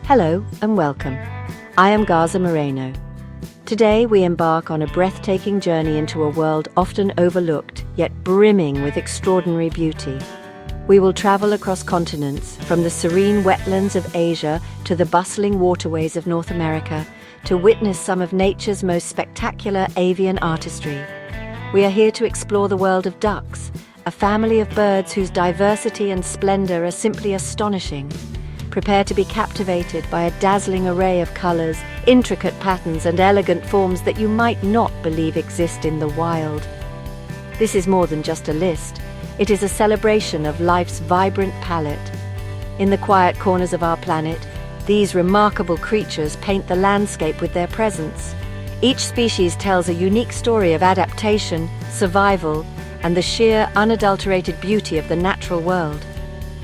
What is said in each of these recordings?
Hello and welcome. I am Garza Moreno. Today we embark on a breathtaking journey into a world often overlooked, yet brimming with extraordinary beauty. We will travel across continents, from the serene wetlands of Asia to the bustling waterways of North America, to witness some of nature's most spectacular avian artistry. We are here to explore the world of ducks, a family of birds whose diversity and splendor are simply astonishing. Prepare to be captivated by a dazzling array of colors, intricate patterns, and elegant forms that you might not believe exist in the wild. This is more than just a list. It is a celebration of life's vibrant palette. In the quiet corners of our planet, these remarkable creatures paint the landscape with their presence. Each species tells a unique story of adaptation, survival, and the sheer, unadulterated beauty of the natural world.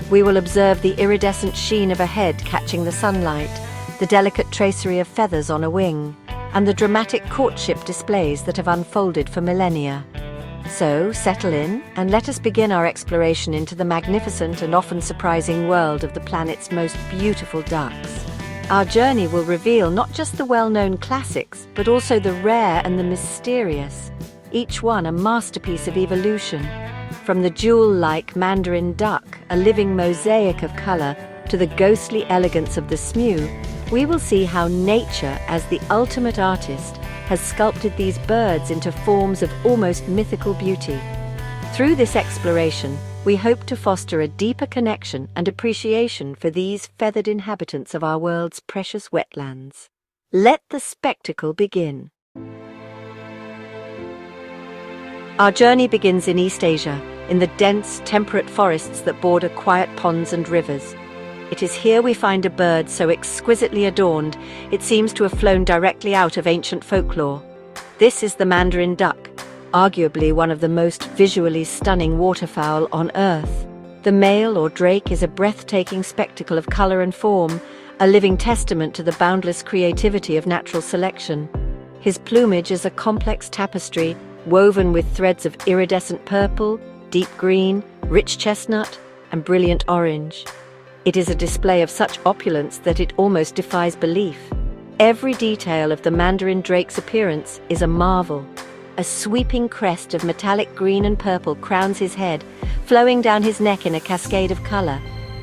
We will observe the iridescent sheen of a head catching the sunlight, the delicate tracery of feathers on a wing, and the dramatic courtship displays that have unfolded for millennia. So, settle in and let us begin our exploration into the magnificent and often surprising world of the planet's most beautiful ducks. Our journey will reveal not just the well-known classics, but also the rare and the mysterious, each one a masterpiece of evolution. From the jewel-like mandarin duck, a living mosaic of color, to the ghostly elegance of the smew, we will see how nature, as the ultimate artist, has sculpted these birds into forms of almost mythical beauty. Through this exploration, we hope to foster a deeper connection and appreciation for these feathered inhabitants of our world's precious wetlands. Let the spectacle begin. Our journey begins in East Asia, in the dense, temperate forests that border quiet ponds and rivers. It is here we find a bird so exquisitely adorned, it seems to have flown directly out of ancient folklore. This is the mandarin duck, arguably one of the most visually stunning waterfowl on Earth. The male, or drake, is a breathtaking spectacle of color and form, a living testament to the boundless creativity of natural selection. His plumage is a complex tapestry, woven with threads of iridescent purple, deep green, rich chestnut, and brilliant orange. It is a display of such opulence that it almost defies belief. Every detail of the mandarin drake's appearance is a marvel. A sweeping crest of metallic green and purple crowns his head, flowing down his neck in a cascade of color.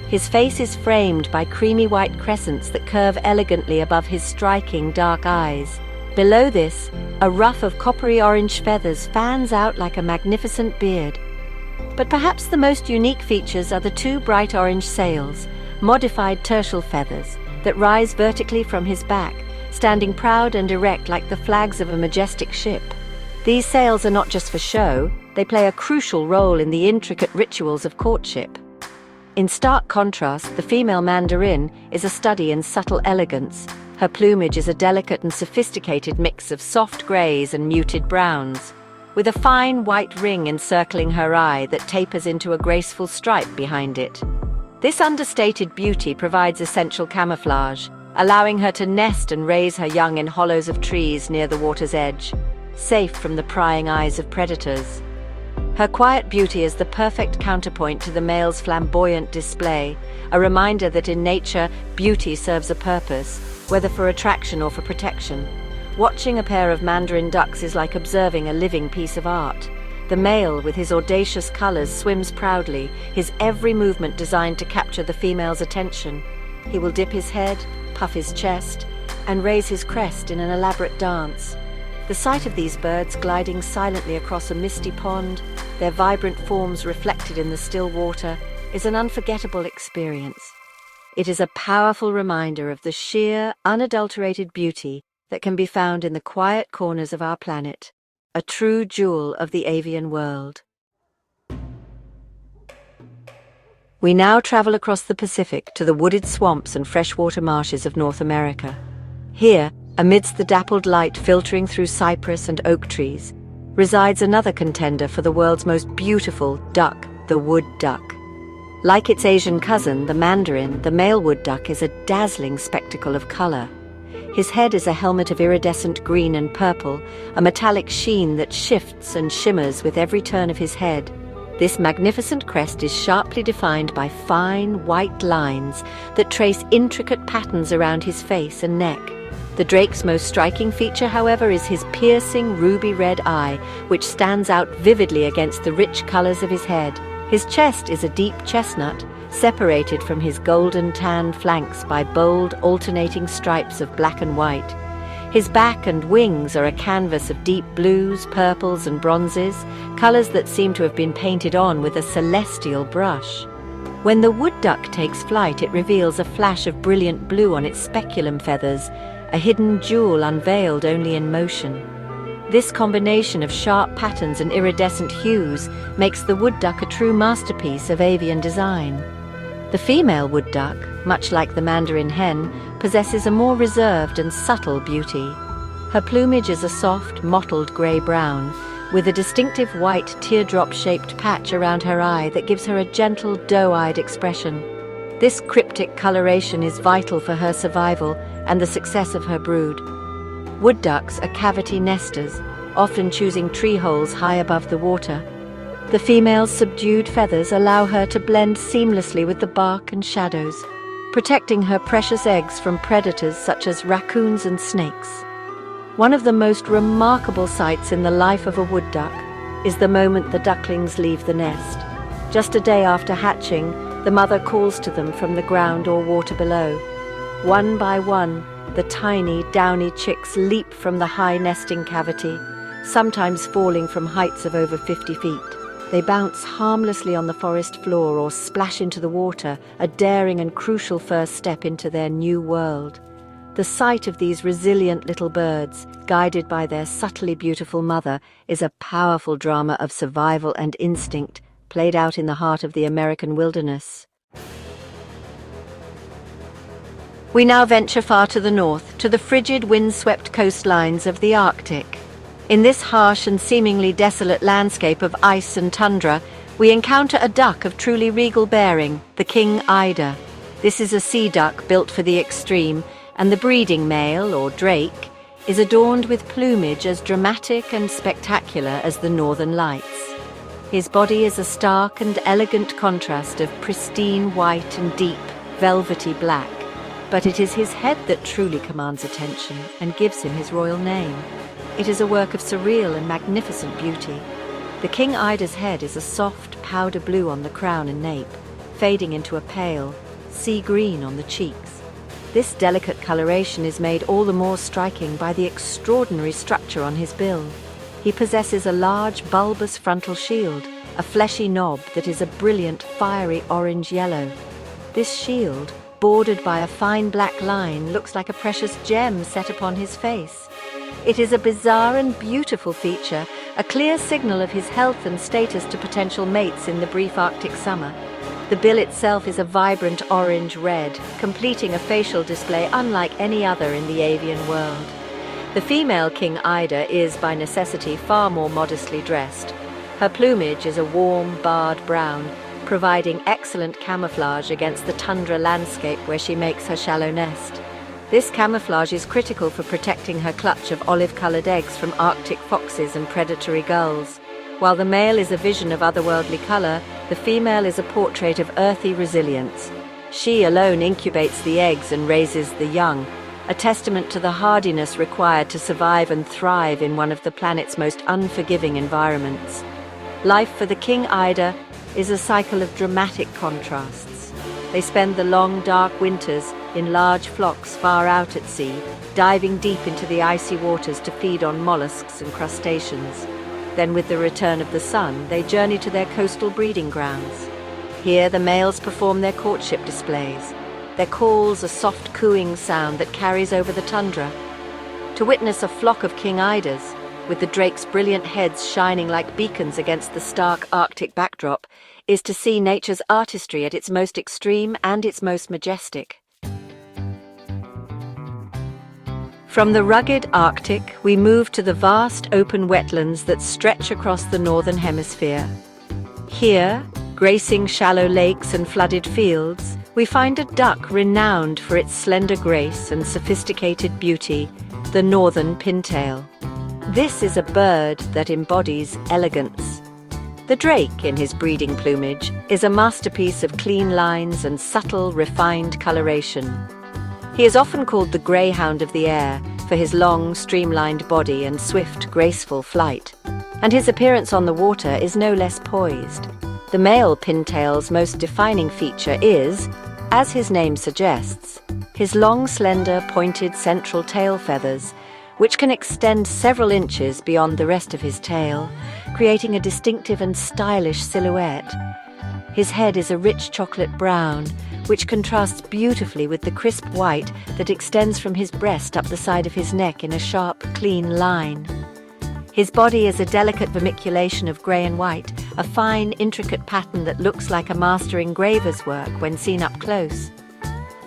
His face is framed by creamy white crescents that curve elegantly above his striking dark eyes. Below this, a ruff of coppery orange feathers fans out like a magnificent beard. But perhaps the most unique features are the two bright orange sails, modified tertial feathers, that rise vertically from his back, standing proud and erect like the flags of a majestic ship. These sails are not just for show, they play a crucial role in the intricate rituals of courtship. In stark contrast, the female mandarin is a study in subtle elegance. Her plumage is a delicate and sophisticated mix of soft greys and muted browns, with a fine white ring encircling her eye that tapers into a graceful stripe behind it. This understated beauty provides essential camouflage, allowing her to nest and raise her young in hollows of trees near the water's edge, safe from the prying eyes of predators. Her quiet beauty is the perfect counterpoint to the male's flamboyant display, a reminder that in nature, beauty serves a purpose, whether for attraction or for protection. Watching a pair of mandarin ducks is like observing a living piece of art. The male, with his audacious colors, swims proudly, his every movement designed to capture the female's attention. He will dip his head, puff his chest, and raise his crest in an elaborate dance. The sight of these birds gliding silently across a misty pond, their vibrant forms reflected in the still water, is an unforgettable experience. It is a powerful reminder of the sheer, unadulterated beauty that can be found in the quiet corners of our planet, a true jewel of the avian world. We now travel across the Pacific to the wooded swamps and freshwater marshes of North America. Here, amidst the dappled light filtering through cypress and oak trees, resides another contender for the world's most beautiful duck, the wood duck. Like its Asian cousin, the mandarin, the male wood duck is a dazzling spectacle of color. His head is a helmet of iridescent green and purple, a metallic sheen that shifts and shimmers with every turn of his head. This magnificent crest is sharply defined by fine, white lines that trace intricate patterns around his face and neck. The drake's most striking feature, however, is his piercing ruby-red eye, which stands out vividly against the rich colors of his head. His chest is a deep chestnut, separated from his golden tan flanks by bold, alternating stripes of black and white. His back and wings are a canvas of deep blues, purples, and bronzes, colors that seem to have been painted on with a celestial brush. When the wood duck takes flight, it reveals a flash of brilliant blue on its speculum feathers, a hidden jewel unveiled only in motion. This combination of sharp patterns and iridescent hues makes the wood duck a true masterpiece of avian design. The female wood duck, much like the mandarin hen, possesses a more reserved and subtle beauty. Her plumage is a soft, mottled grey-brown, with a distinctive white teardrop-shaped patch around her eye that gives her a gentle, doe-eyed expression. This cryptic coloration is vital for her survival and the success of her brood. Wood ducks are cavity nesters, often choosing tree holes high above the water. The female's subdued feathers allow her to blend seamlessly with the bark and shadows, protecting her precious eggs from predators such as raccoons and snakes. One of the most remarkable sights in the life of a wood duck is the moment the ducklings leave the nest. Just a day after hatching, the mother calls to them from the ground or water below. One by one, the tiny, downy chicks leap from the high nesting cavity, sometimes falling from heights of over 50 feet. They bounce harmlessly on the forest floor or splash into the water, a daring and crucial first step into their new world. The sight of these resilient little birds, guided by their subtly beautiful mother, is a powerful drama of survival and instinct, played out in the heart of the American wilderness. We now venture far to the north, to the frigid, wind-swept coastlines of the Arctic. In this harsh and seemingly desolate landscape of ice and tundra, we encounter a duck of truly regal bearing, the king eider. This is a sea duck built for the extreme, and the breeding male, or drake, is adorned with plumage as dramatic and spectacular as the northern lights. His body is a stark and elegant contrast of pristine white and deep, velvety black, but it is his head that truly commands attention and gives him his royal name. It is a work of surreal and magnificent beauty. The king eider's head is a soft powder blue on the crown and nape, fading into a pale sea green on the cheeks. This delicate coloration is made all the more striking by the extraordinary structure on his bill. He possesses a large bulbous frontal shield, a fleshy knob that is a brilliant fiery orange-yellow. This shield, bordered by a fine black line, looks like a precious gem set upon his face. It is a bizarre and beautiful feature, a clear signal of his health and status to potential mates in the brief Arctic summer. The bill itself is a vibrant orange-red, completing a facial display unlike any other in the avian world. The female king eider is, by necessity, far more modestly dressed. Her plumage is a warm, barred brown, providing excellent camouflage against the tundra landscape where she makes her shallow nest. This camouflage is critical for protecting her clutch of olive-colored eggs from Arctic foxes and predatory gulls. While the male is a vision of otherworldly color, the female is a portrait of earthy resilience. She alone incubates the eggs and raises the young, a testament to the hardiness required to survive and thrive in one of the planet's most unforgiving environments. Life for the king eider is a cycle of dramatic contrasts. They spend the long, dark winters in large flocks far out at sea, diving deep into the icy waters to feed on mollusks and crustaceans. Then, with the return of the sun, they journey to their coastal breeding grounds. Here, the males perform their courtship displays, their calls a soft cooing sound that carries over the tundra. To witness a flock of king eiders, with the drake's brilliant heads shining like beacons against the stark Arctic backdrop, is to see nature's artistry at its most extreme and its most majestic. From the rugged Arctic, we move to the vast open wetlands that stretch across the northern hemisphere. Here, gracing shallow lakes and flooded fields, we find a duck renowned for its slender grace and sophisticated beauty, the northern pintail. This is a bird that embodies elegance. The drake, in his breeding plumage, is a masterpiece of clean lines and subtle, refined coloration. He is often called the greyhound of the air for his long, streamlined body and swift, graceful flight. And his appearance on the water is no less poised. The male pintail's most defining feature is, as his name suggests, his long, slender, pointed central tail feathers, which can extend several inches beyond the rest of his tail, creating a distinctive and stylish silhouette. His head is a rich chocolate brown, which contrasts beautifully with the crisp white that extends from his breast up the side of his neck in a sharp, clean line. His body is a delicate vermiculation of grey and white, a fine, intricate pattern that looks like a master engraver's work when seen up close.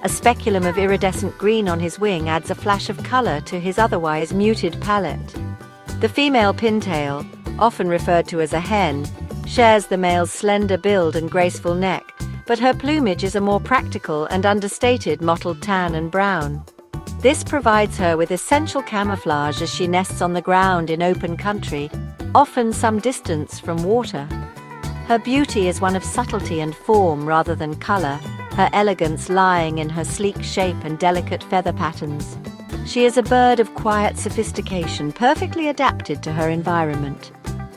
A speculum of iridescent green on his wing adds a flash of colour to his otherwise muted palette. The female pintail, often referred to as a hen, shares the male's slender build and graceful neck, but her plumage is a more practical and understated mottled tan and brown. This provides her with essential camouflage as she nests on the ground in open country, often some distance from water. Her beauty is one of subtlety and form rather than colour, her elegance lying in her sleek shape and delicate feather patterns. She is a bird of quiet sophistication, perfectly adapted to her environment.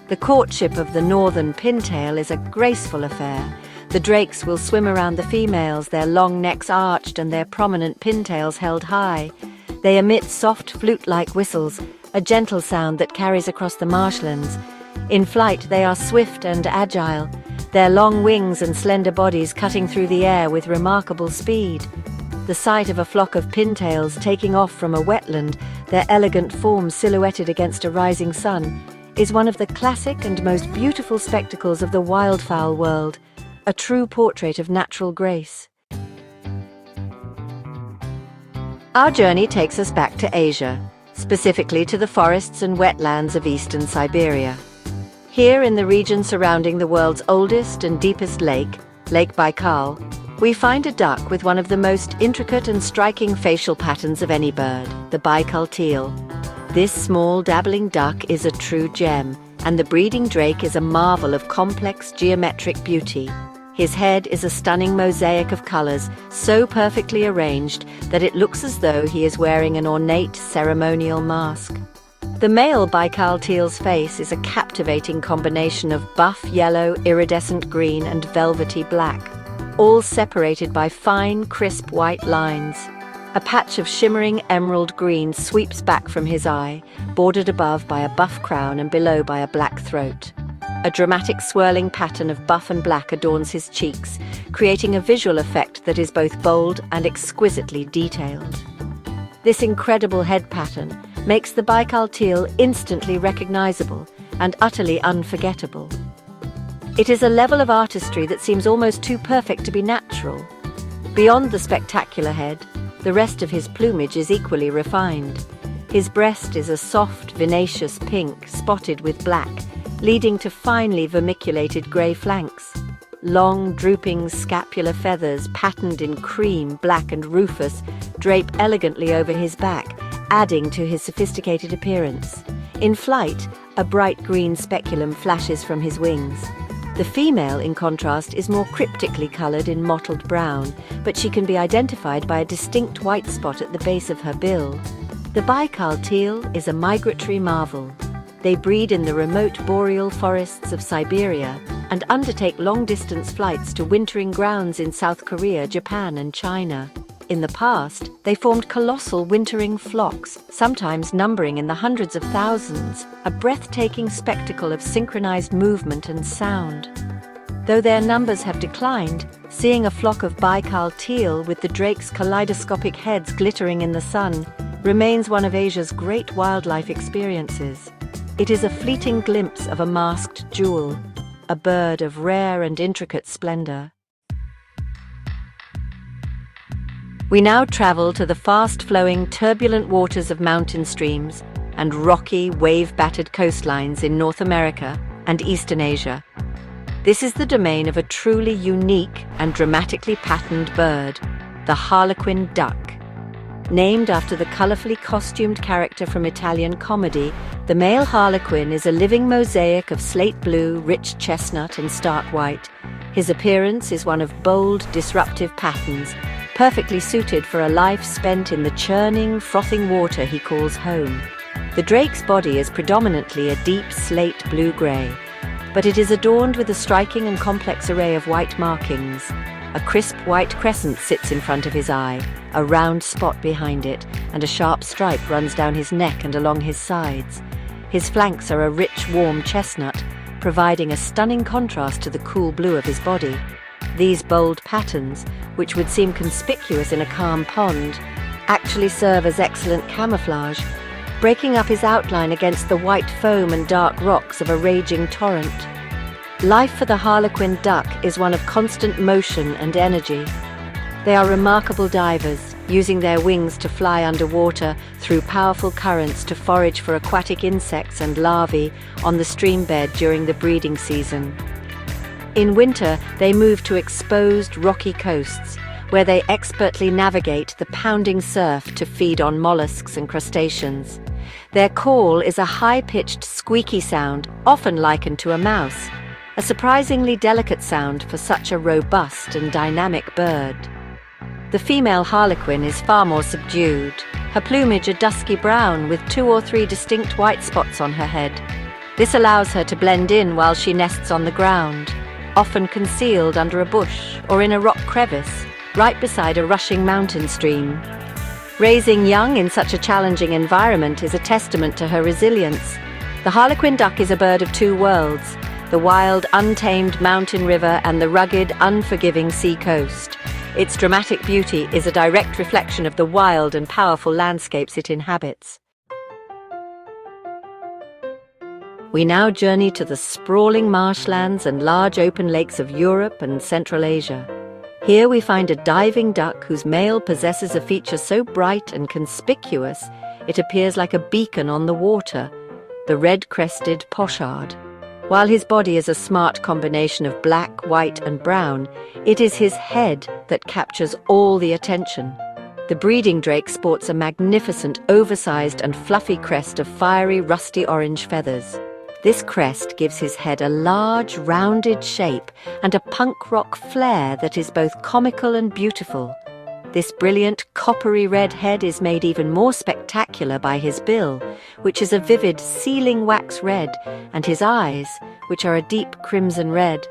The courtship of the northern pintail is a graceful affair. The drakes will swim around the females, their long necks arched and their prominent pintails held high. They emit soft flute-like whistles, a gentle sound that carries across the marshlands. In flight, they are swift and agile, their long wings and slender bodies cutting through the air with remarkable speed. The sight of a flock of pintails taking off from a wetland, their elegant forms silhouetted against a rising sun, is one of the classic and most beautiful spectacles of the wildfowl world, a true portrait of natural grace. Our journey takes us back to Asia, specifically to the forests and wetlands of eastern Siberia. Here, in the region surrounding the world's oldest and deepest lake, Lake Baikal, we find a duck with one of the most intricate and striking facial patterns of any bird, the Baikal teal. This small, dabbling duck is a true gem, and the breeding drake is a marvel of complex geometric beauty. His head is a stunning mosaic of colors, so perfectly arranged that it looks as though he is wearing an ornate ceremonial mask. The male Baikal teal's face is a captivating combination of buff yellow, iridescent green, and velvety black, all separated by fine, crisp white lines. A patch of shimmering emerald green sweeps back from his eye, bordered above by a buff crown and below by a black throat. A dramatic swirling pattern of buff and black adorns his cheeks, creating a visual effect that is both bold and exquisitely detailed. This incredible head pattern makes the Baikal teal instantly recognizable and utterly unforgettable. It is a level of artistry that seems almost too perfect to be natural. Beyond the spectacular head, the rest of his plumage is equally refined. His breast is a soft, vinaceous pink spotted with black, leading to finely vermiculated grey flanks. Long, drooping scapular feathers patterned in cream, black and rufous drape elegantly over his back, adding to his sophisticated appearance. In flight, a bright green speculum flashes from his wings. The female, in contrast, is more cryptically coloured in mottled brown, but she can be identified by a distinct white spot at the base of her bill. The Baikal teal is a migratory marvel. They breed in the remote boreal forests of Siberia and undertake long-distance flights to wintering grounds in South Korea, Japan, and China. In the past, they formed colossal wintering flocks, sometimes numbering in the hundreds of thousands, a breathtaking spectacle of synchronized movement and sound. Though their numbers have declined, seeing a flock of Baikal teal with the drake's kaleidoscopic heads glittering in the sun remains one of Asia's great wildlife experiences. It is a fleeting glimpse of a masked jewel, a bird of rare and intricate splendor. We now travel to the fast-flowing, turbulent waters of mountain streams and rocky, wave-battered coastlines in North America and Eastern Asia. This is the domain of a truly unique and dramatically patterned bird, the harlequin duck. Named after the colorfully costumed character from Italian comedy, the male harlequin is a living mosaic of slate blue, rich chestnut, and stark white. His appearance is one of bold, disruptive patterns, perfectly suited for a life spent in the churning, frothing water he calls home. The drake's body is predominantly a deep slate blue-grey, but it is adorned with a striking and complex array of white markings. A crisp white crescent sits in front of his eye, a round spot behind it, and a sharp stripe runs down his neck and along his sides. His flanks are a rich, warm chestnut, providing a stunning contrast to the cool blue of his body. These bold patterns, which would seem conspicuous in a calm pond, actually serve as excellent camouflage, breaking up his outline against the white foam and dark rocks of a raging torrent. Life for the harlequin duck is one of constant motion and energy. They are remarkable divers, using their wings to fly underwater through powerful currents to forage for aquatic insects and larvae on the stream bed during the breeding season. In winter, they move to exposed, rocky coasts, where they expertly navigate the pounding surf to feed on mollusks and crustaceans. Their call is a high-pitched, squeaky sound, often likened to a mouse, a surprisingly delicate sound for such a robust and dynamic bird. The female harlequin is far more subdued, her plumage a dusky brown with 2 or 3 distinct white spots on her head. This allows her to blend in while she nests on the ground, often concealed under a bush or in a rock crevice, right beside a rushing mountain stream. Raising young in such a challenging environment is a testament to her resilience. The harlequin duck is a bird of 2 worlds, the wild, untamed mountain river and the rugged, unforgiving sea coast. Its dramatic beauty is a direct reflection of the wild and powerful landscapes it inhabits. We now journey to the sprawling marshlands and large open lakes of Europe and Central Asia. Here we find a diving duck whose male possesses a feature so bright and conspicuous it appears like a beacon on the water, the red-crested pochard. While his body is a smart combination of black, white and brown, it is his head that captures all the attention. The breeding drake sports a magnificent, oversized and fluffy crest of fiery, rusty orange feathers. This crest gives his head a large, rounded shape and a punk rock flair that is both comical and beautiful. This brilliant, coppery red head is made even more spectacular by his bill, which is a vivid sealing wax red, and his eyes, which are a deep crimson red.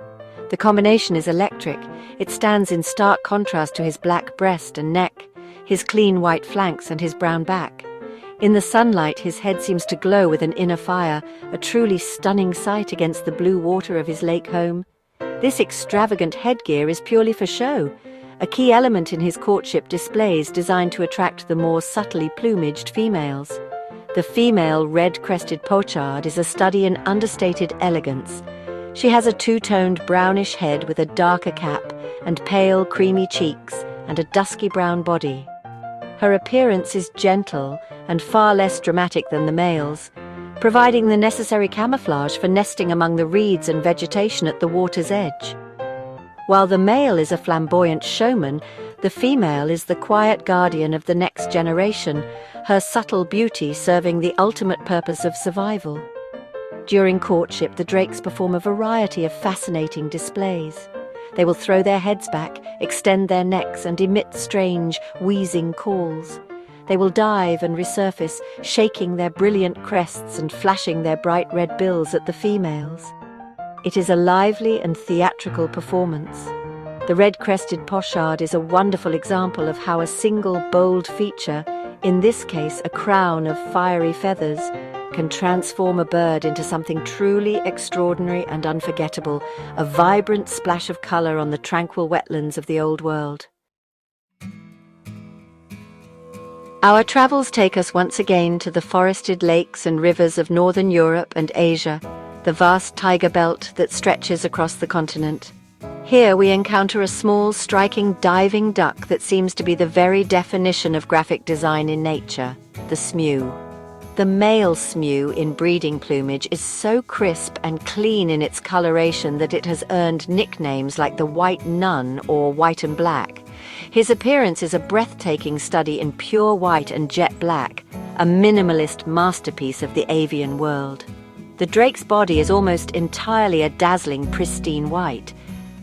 The combination is electric. It stands in stark contrast to his black breast and neck, his clean white flanks and his brown back. In the sunlight, his head seems to glow with an inner fire, a truly stunning sight against the blue water of his lake home. This extravagant headgear is purely for show, a key element in his courtship displays designed to attract the more subtly plumaged females. The female red-crested pochard is a study in understated elegance. She has a 2-toned brownish head with a darker cap and pale, creamy cheeks and a dusky brown body. Her appearance is gentle and far less dramatic than the male's, providing the necessary camouflage for nesting among the reeds and vegetation at the water's edge. While the male is a flamboyant showman, the female is the quiet guardian of the next generation, her subtle beauty serving the ultimate purpose of survival. During courtship, the drakes perform a variety of fascinating displays. They will throw their heads back, extend their necks, and emit strange, wheezing calls. They will dive and resurface, shaking their brilliant crests and flashing their bright red bills at the females. It is a lively and theatrical performance. The red-crested pochard is a wonderful example of how a single bold feature, in this case a crown of fiery feathers, can transform a bird into something truly extraordinary and unforgettable, a vibrant splash of colour on the tranquil wetlands of the Old World. Our travels take us once again to the forested lakes and rivers of Northern Europe and Asia, the vast tiger belt that stretches across the continent. Here we encounter a small, striking diving duck that seems to be the very definition of graphic design in nature, the smew. The male smew in breeding plumage is so crisp and clean in its coloration that it has earned nicknames like the white nun or white and black. His appearance is a breathtaking study in pure white and jet black, a minimalist masterpiece of the avian world. The drake's body is almost entirely a dazzling, pristine white.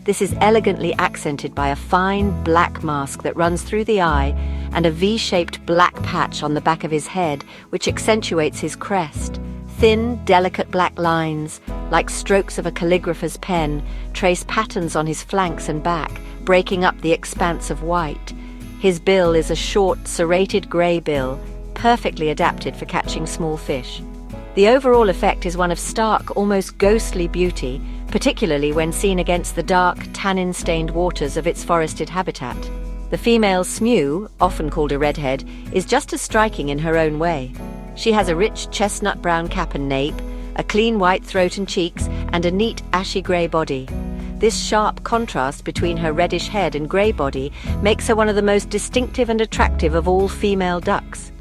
This is elegantly accented by a fine black mask that runs through the eye and a V-shaped black patch on the back of his head, which accentuates his crest. Thin, delicate black lines, like strokes of a calligrapher's pen, trace patterns on his flanks and back, breaking up the expanse of white. His bill is a short, serrated grey bill, perfectly adapted for catching small fish. The overall effect is one of stark, almost ghostly beauty, particularly when seen against the dark, tannin-stained waters of its forested habitat. The female smew, often called a redhead, is just as striking in her own way. She has a rich chestnut-brown cap and nape, a clean white throat and cheeks, and a neat ashy-grey body. This sharp contrast between her reddish head and grey body makes her one of the most distinctive and attractive of all female ducks.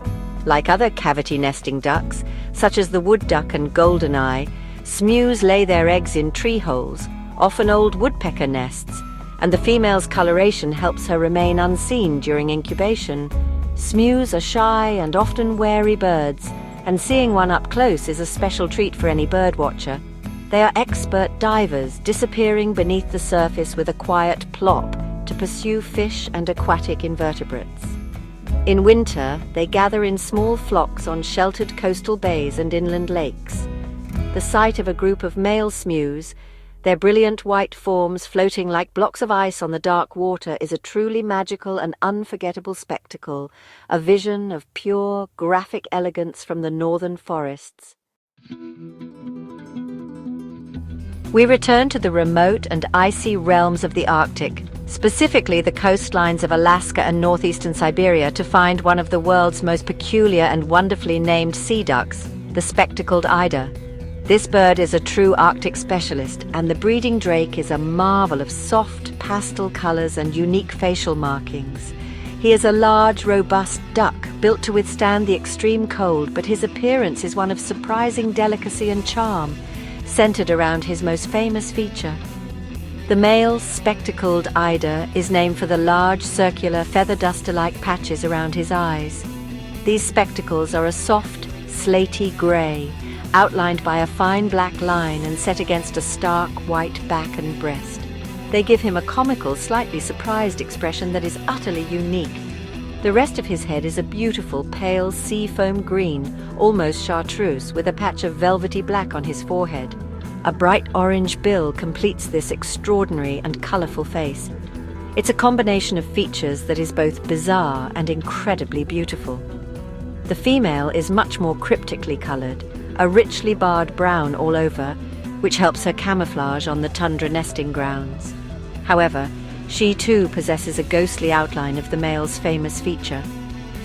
Like other cavity-nesting ducks, such as the wood duck and goldeneye, smews lay their eggs in tree holes, often old woodpecker nests, and the female's coloration helps her remain unseen during incubation. Smews are shy and often wary birds, and seeing one up close is a special treat for any birdwatcher. They are expert divers, disappearing beneath the surface with a quiet plop to pursue fish and aquatic invertebrates. In winter, they gather in small flocks on sheltered coastal bays and inland lakes. The sight of a group of male smews, their brilliant white forms floating like blocks of ice on the dark water, is a truly magical and unforgettable spectacle, a vision of pure, graphic elegance from the northern forests. We return to the remote and icy realms of the Arctic, specifically the coastlines of Alaska and northeastern Siberia, to find one of the world's most peculiar and wonderfully named sea ducks, the spectacled eider. This bird is a true Arctic specialist, and the breeding drake is a marvel of soft pastel colors and unique facial markings. He is a large, robust duck, built to withstand the extreme cold, but his appearance is one of surprising delicacy and charm, centered around his most famous feature. The male spectacled eider is named for the large, circular, feather duster-like patches around his eyes. These spectacles are a soft, slaty grey, outlined by a fine black line and set against a stark white back and breast. They give him a comical, slightly surprised expression that is utterly unique. The rest of his head is a beautiful, pale seafoam green, almost chartreuse, with a patch of velvety black on his forehead. A bright orange bill completes this extraordinary and colourful face. It's a combination of features that is both bizarre and incredibly beautiful. The female is much more cryptically coloured, a richly barred brown all over, which helps her camouflage on the tundra nesting grounds. However, she too possesses a ghostly outline of the male's famous feature: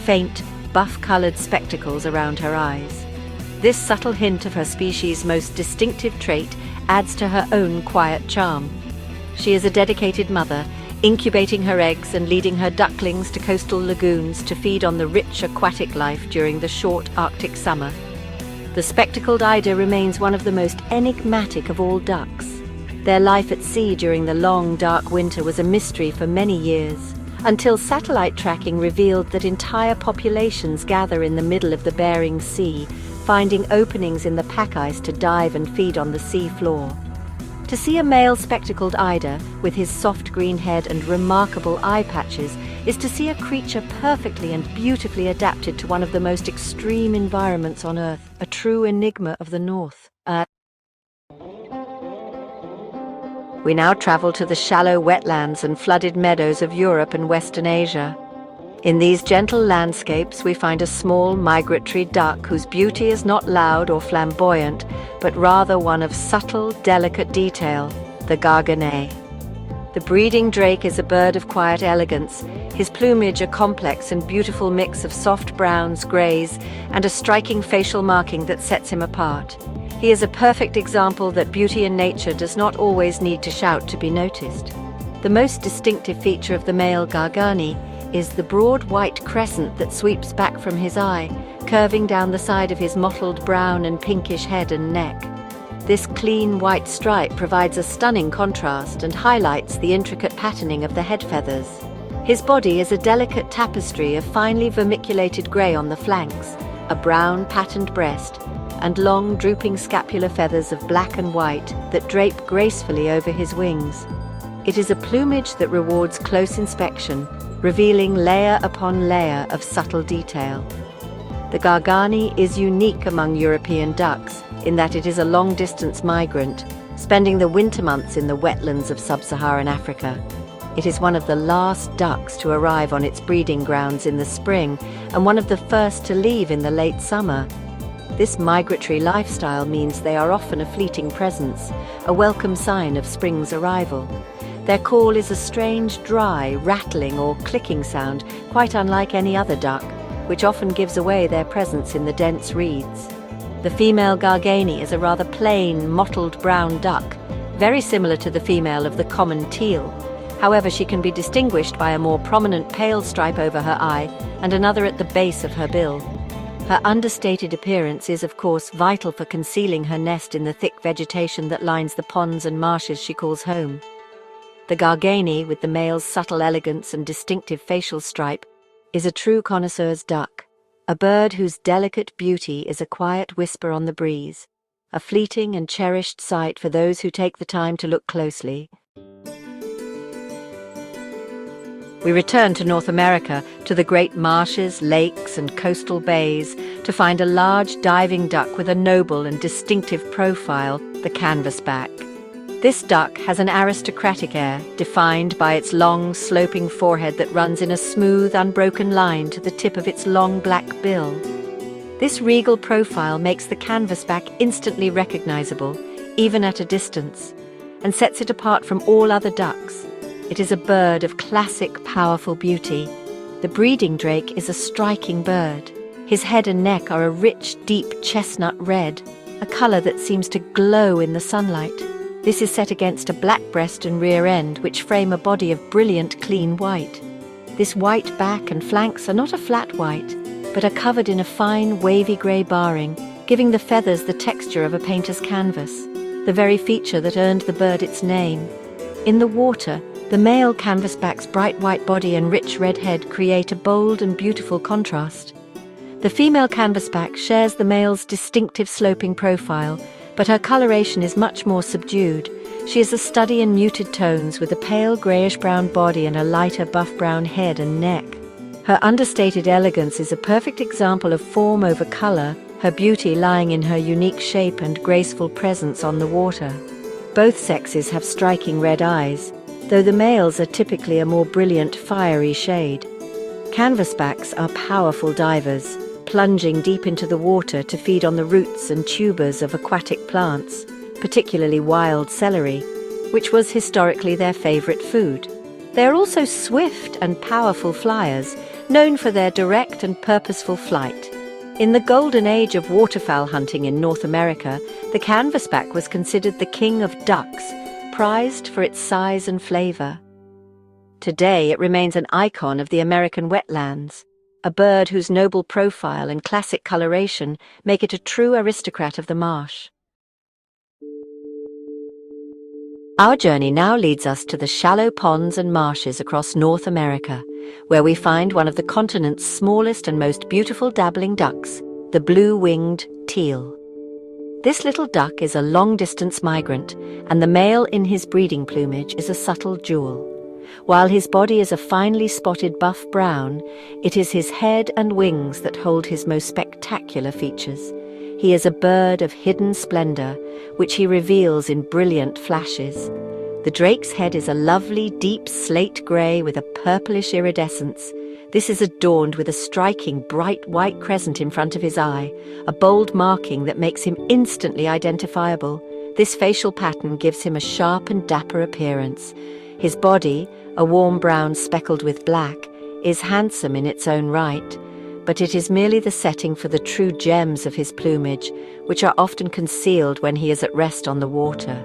faint, buff-coloured spectacles around her eyes. This subtle hint of her species' most distinctive trait adds to her own quiet charm. She is a dedicated mother, incubating her eggs and leading her ducklings to coastal lagoons to feed on the rich aquatic life during the short Arctic summer. The spectacled eider remains one of the most enigmatic of all ducks. Their life at sea during the long, dark winter was a mystery for many years, until satellite tracking revealed that entire populations gather in the middle of the Bering Sea, finding openings in the pack ice to dive and feed on the sea floor. To see a male spectacled eider with his soft green head and remarkable eye patches is to see a creature perfectly and beautifully adapted to one of the most extreme environments on Earth, a true enigma of the North. We now travel to the shallow wetlands and flooded meadows of Europe and Western Asia. In these gentle landscapes, we find a small migratory duck whose beauty is not loud or flamboyant, but rather one of subtle, delicate detail, the garganey. The breeding drake is a bird of quiet elegance, his plumage a complex and beautiful mix of soft browns, greys, and a striking facial marking that sets him apart. He is a perfect example that beauty in nature does not always need to shout to be noticed. The most distinctive feature of the male garganey is the broad white crescent that sweeps back from his eye, curving down the side of his mottled brown and pinkish head and neck. This clean white stripe provides a stunning contrast and highlights the intricate patterning of the head feathers. His body is a delicate tapestry of finely vermiculated grey on the flanks, a brown patterned breast, and long drooping scapular feathers of black and white that drape gracefully over his wings. It is a plumage that rewards close inspection, revealing layer upon layer of subtle detail. The Gargani is unique among European ducks in that it is a long-distance migrant, spending the winter months in the wetlands of sub-Saharan Africa. It is one of the last ducks to arrive on its breeding grounds in the spring and one of the first to leave in the late summer. This migratory lifestyle means they are often a fleeting presence, a welcome sign of spring's arrival. Their call is a strange, dry, rattling or clicking sound, quite unlike any other duck, which often gives away their presence in the dense reeds. The female Gargani is a rather plain, mottled brown duck, very similar to the female of the common teal. However, she can be distinguished by a more prominent pale stripe over her eye and another at the base of her bill. Her understated appearance is, of course, vital for concealing her nest in the thick vegetation that lines the ponds and marshes she calls home. The Gargani, with the male's subtle elegance and distinctive facial stripe, is a true connoisseur's duck, a bird whose delicate beauty is a quiet whisper on the breeze, a fleeting and cherished sight for those who take the time to look closely. We return to North America, to the great marshes, lakes, and coastal bays, to find a large diving duck with a noble and distinctive profile, the canvasback. This duck has an aristocratic air, defined by its long, sloping forehead that runs in a smooth, unbroken line to the tip of its long black bill. This regal profile makes the canvasback instantly recognizable, even at a distance, and sets it apart from all other ducks. It is a bird of classic, powerful beauty. The breeding drake is a striking bird. His head and neck are a rich, deep chestnut red, a color that seems to glow in the sunlight. This is set against a black breast and rear end, which frame a body of brilliant, clean white. This white back and flanks are not a flat white, but are covered in a fine, wavy grey barring, giving the feathers the texture of a painter's canvas, the very feature that earned the bird its name. In the water, the male canvasback's bright white body and rich red head create a bold and beautiful contrast. The female canvasback shares the male's distinctive sloping profile, but her coloration is much more subdued. She is a study in muted tones with a pale greyish-brown body and a lighter buff-brown head and neck. Her understated elegance is a perfect example of form over colour, her beauty lying in her unique shape and graceful presence on the water. Both sexes have striking red eyes, though the males are typically a more brilliant, fiery shade. Canvasbacks are powerful divers, plunging deep into the water to feed on the roots and tubers of aquatic plants, particularly wild celery, which was historically their favourite food. They are also swift and powerful flyers, known for their direct and purposeful flight. In the golden age of waterfowl hunting in North America, the canvasback was considered the king of ducks, prized for its size and flavour. Today it remains an icon of the American wetlands, a bird whose noble profile and classic coloration make it a true aristocrat of the marsh. Our journey now leads us to the shallow ponds and marshes across North America, where we find one of the continent's smallest and most beautiful dabbling ducks, the blue-winged teal. This little duck is a long-distance migrant, and the male in his breeding plumage is a subtle jewel. While his body is a finely spotted buff brown, it is his head and wings that hold his most spectacular features. He is a bird of hidden splendor, which he reveals in brilliant flashes. The drake's head is a lovely, deep slate gray with a purplish iridescence. This is adorned with a striking, bright white crescent in front of his eye, a bold marking that makes him instantly identifiable. This facial pattern gives him a sharp and dapper appearance. His body, a warm brown speckled with black, is handsome in its own right, but it is merely the setting for the true gems of his plumage, which are often concealed when he is at rest on the water.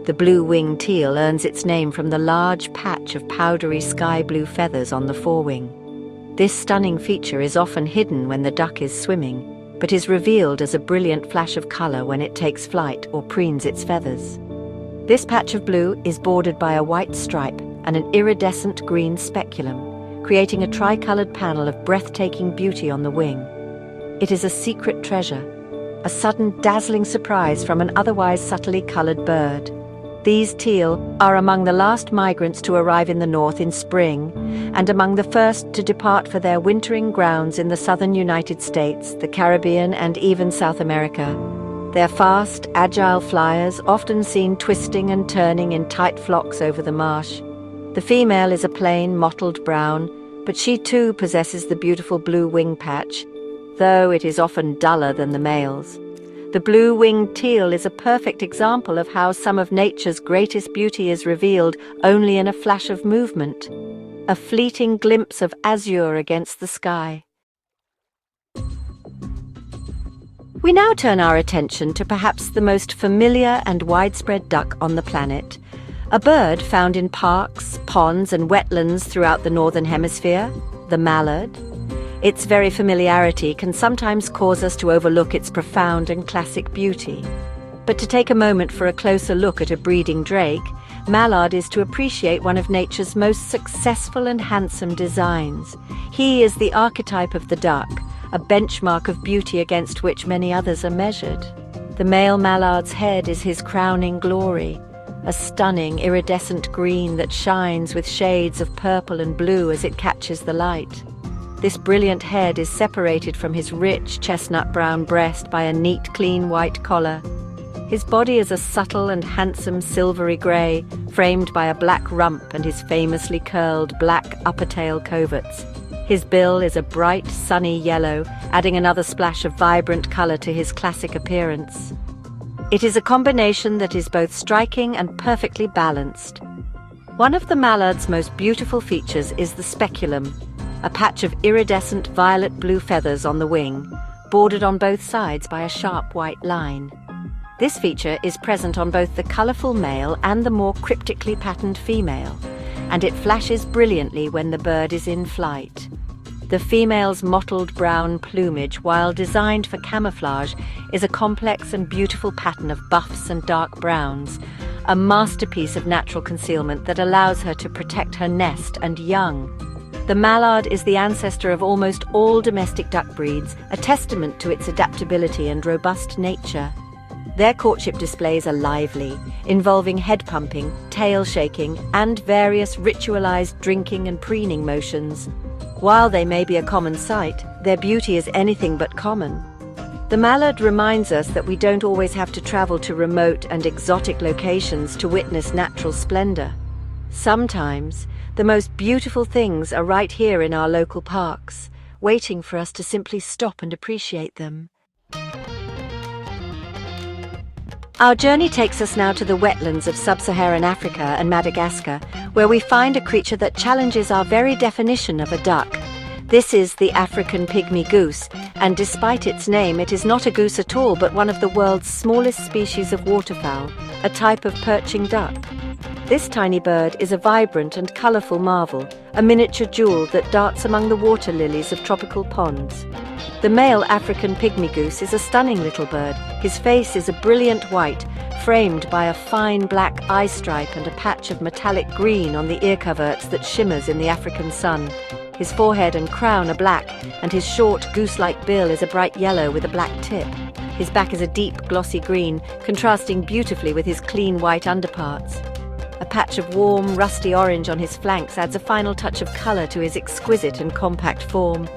The blue-winged teal earns its name from the large patch of powdery sky-blue feathers on the forewing. This stunning feature is often hidden when the duck is swimming, but is revealed as a brilliant flash of colour when it takes flight or preens its feathers. This patch of blue is bordered by a white stripe, and an iridescent green speculum, creating a tricolored panel of breathtaking beauty on the wing. It is a secret treasure, a sudden dazzling surprise from an otherwise subtly colored bird. These teal are among the last migrants to arrive in the north in spring, and among the first to depart for their wintering grounds in the southern United States, the Caribbean, and even South America. They're fast, agile flyers, often seen twisting and turning in tight flocks over the marsh. The female is a plain, mottled brown, but she too possesses the beautiful blue wing patch, though it is often duller than the male's. The blue-winged teal is a perfect example of how some of nature's greatest beauty is revealed only in a flash of movement, a fleeting glimpse of azure against the sky. We now turn our attention to perhaps the most familiar and widespread duck on the planet, a bird found in parks, ponds, and wetlands throughout the Northern Hemisphere, the mallard. Its very familiarity can sometimes cause us to overlook its profound and classic beauty. But to take a moment for a closer look at a breeding drake, mallard is to appreciate one of nature's most successful and handsome designs. He is the archetype of the duck, a benchmark of beauty against which many others are measured. The male mallard's head is his crowning glory, a stunning iridescent green that shines with shades of purple and blue as it catches the light. This brilliant head is separated from his rich chestnut-brown breast by a neat, clean white collar. His body is a subtle and handsome silvery grey, framed by a black rump and his famously curled black upper tail coverts. His bill is a bright, sunny yellow, adding another splash of vibrant colour to his classic appearance. It is a combination that is both striking and perfectly balanced. One of the mallard's most beautiful features is the speculum, a patch of iridescent violet-blue feathers on the wing, bordered on both sides by a sharp white line. This feature is present on both the colourful male and the more cryptically patterned female, and it flashes brilliantly when the bird is in flight. The female's mottled brown plumage, while designed for camouflage, is a complex and beautiful pattern of buffs and dark browns, a masterpiece of natural concealment that allows her to protect her nest and young. The mallard is the ancestor of almost all domestic duck breeds, a testament to its adaptability and robust nature. Their courtship displays are lively, involving head pumping, tail shaking, and various ritualized drinking and preening motions. While they may be a common sight, their beauty is anything but common. The mallard reminds us that we don't always have to travel to remote and exotic locations to witness natural splendor. Sometimes, the most beautiful things are right here in our local parks, waiting for us to simply stop and appreciate them. Our journey takes us now to the wetlands of sub-Saharan Africa and Madagascar, where we find a creature that challenges our very definition of a duck. This is the African pygmy goose, and despite its name, it is not a goose at all, but one of the world's smallest species of waterfowl, a type of perching duck. This tiny bird is a vibrant and colourful marvel, a miniature jewel that darts among the water lilies of tropical ponds. The male African pygmy goose is a stunning little bird. His face is a brilliant white, framed by a fine black eye stripe and a patch of metallic green on the ear coverts that shimmers in the African sun. His forehead and crown are black, and his short, goose-like bill is a bright yellow with a black tip. His back is a deep, glossy green, contrasting beautifully with his clean white underparts. A patch of warm, rusty orange on his flanks adds a final touch of colour to his exquisite and compact form.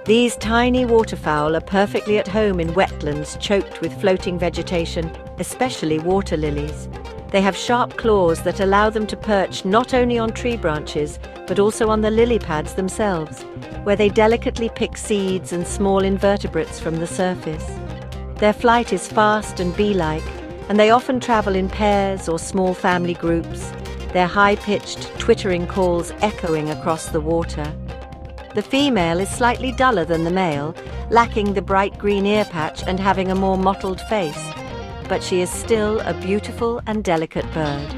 These tiny waterfowl are perfectly at home in wetlands choked with floating vegetation, especially water lilies. They have sharp claws that allow them to perch not only on tree branches, but also on the lily pads themselves, where they delicately pick seeds and small invertebrates from the surface. Their flight is fast and bee-like, and they often travel in pairs or small family groups, their high-pitched, twittering calls echoing across the water. The female is slightly duller than the male, lacking the bright green ear patch and having a more mottled face, but she is still a beautiful and delicate bird.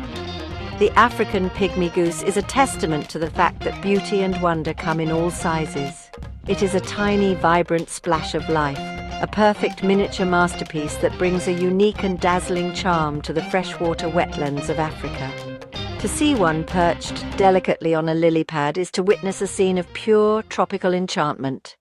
The African pygmy goose is a testament to the fact that beauty and wonder come in all sizes. It is a tiny, vibrant splash of life, a perfect miniature masterpiece that brings a unique and dazzling charm to the freshwater wetlands of Africa. To see one perched delicately on a lily pad is to witness a scene of pure tropical enchantment.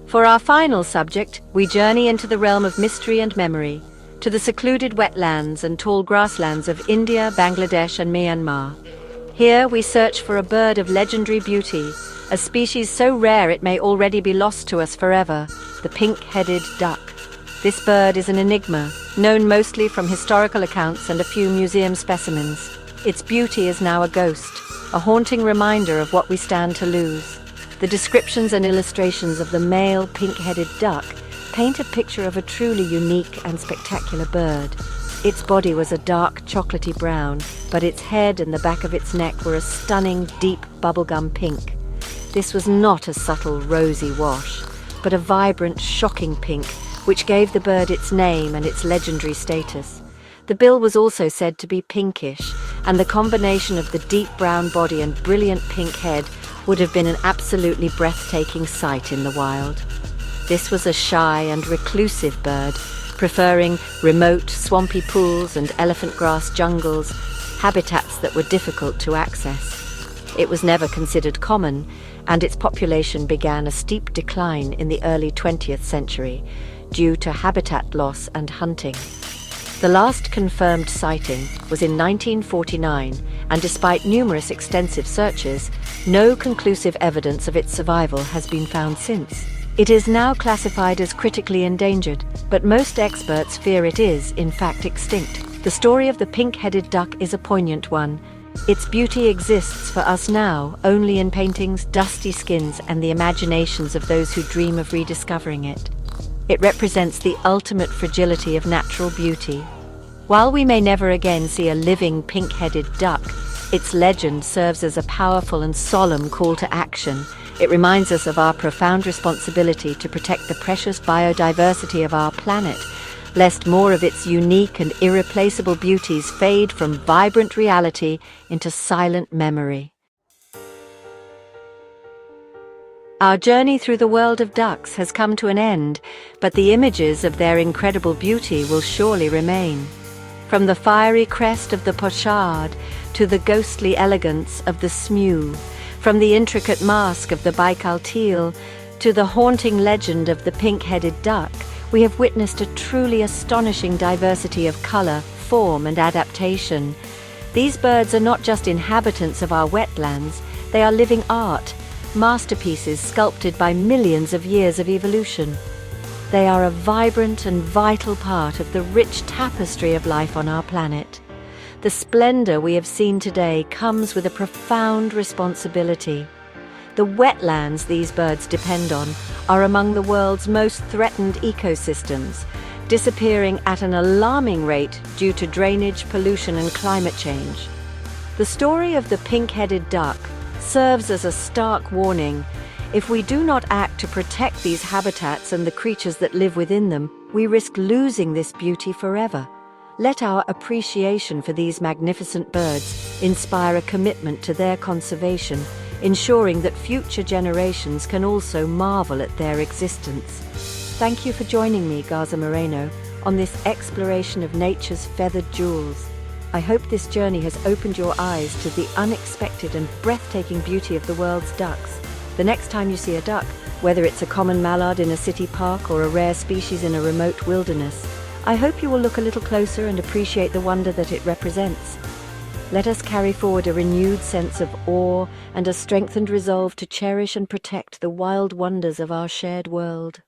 For our final subject, we journey into the realm of mystery and memory, to the secluded wetlands and tall grasslands of India, Bangladesh and Myanmar. Here we search for a bird of legendary beauty, a species so rare it may already be lost to us forever, the pink-headed duck. This bird is an enigma, known mostly from historical accounts and a few museum specimens. Its beauty is now a ghost, a haunting reminder of what we stand to lose. The descriptions and illustrations of the male pink-headed duck paint a picture of a truly unique and spectacular bird. Its body was a dark chocolatey brown, but its head and the back of its neck were a stunning, deep bubblegum pink. This was not a subtle, rosy wash, but a vibrant, shocking pink, which gave the bird its name and its legendary status. The bill was also said to be pinkish, and the combination of the deep brown body and brilliant pink head would have been an absolutely breathtaking sight in the wild. This was a shy and reclusive bird, preferring remote, swampy pools and elephant grass jungles, habitats that were difficult to access. It was never considered common, and its population began a steep decline in the early 20th century due to habitat loss and hunting. The last confirmed sighting was in 1949, and despite numerous extensive searches, no conclusive evidence of its survival has been found since. It is now classified as critically endangered, but most experts fear it is, in fact, extinct. The story of the pink-headed duck is a poignant one. Its beauty exists for us now only in paintings, dusty skins, and the imaginations of those who dream of rediscovering it. It represents the ultimate fragility of natural beauty. While we may never again see a living pink-headed duck, its legend serves as a powerful and solemn call to action. It reminds us of our profound responsibility to protect the precious biodiversity of our planet, lest more of its unique and irreplaceable beauties fade from vibrant reality into silent memory. Our journey through the world of ducks has come to an end, but the images of their incredible beauty will surely remain. From the fiery crest of the pochard to the ghostly elegance of the smew, from the intricate mask of the Baikal teal to the haunting legend of the pink-headed duck, we have witnessed a truly astonishing diversity of color, form, and adaptation. These birds are not just inhabitants of our wetlands, they are living art, masterpieces sculpted by millions of years of evolution. They are a vibrant and vital part of the rich tapestry of life on our planet. The splendor we have seen today comes with a profound responsibility. The wetlands these birds depend on are among the world's most threatened ecosystems, disappearing at an alarming rate due to drainage, pollution, and climate change. The story of the pink-headed duck serves as a stark warning. If we do not act to protect these habitats and the creatures that live within them, we risk losing this beauty forever. Let our appreciation for these magnificent birds inspire a commitment to their conservation, ensuring that future generations can also marvel at their existence. Thank you for joining me, Garza Moreno, on this exploration of nature's feathered jewels. I hope this journey has opened your eyes to the unexpected and breathtaking beauty of the world's ducks. The next time you see a duck, whether it's a common mallard in a city park or a rare species in a remote wilderness, I hope you will look a little closer and appreciate the wonder that it represents. Let us carry forward a renewed sense of awe and a strengthened resolve to cherish and protect the wild wonders of our shared world.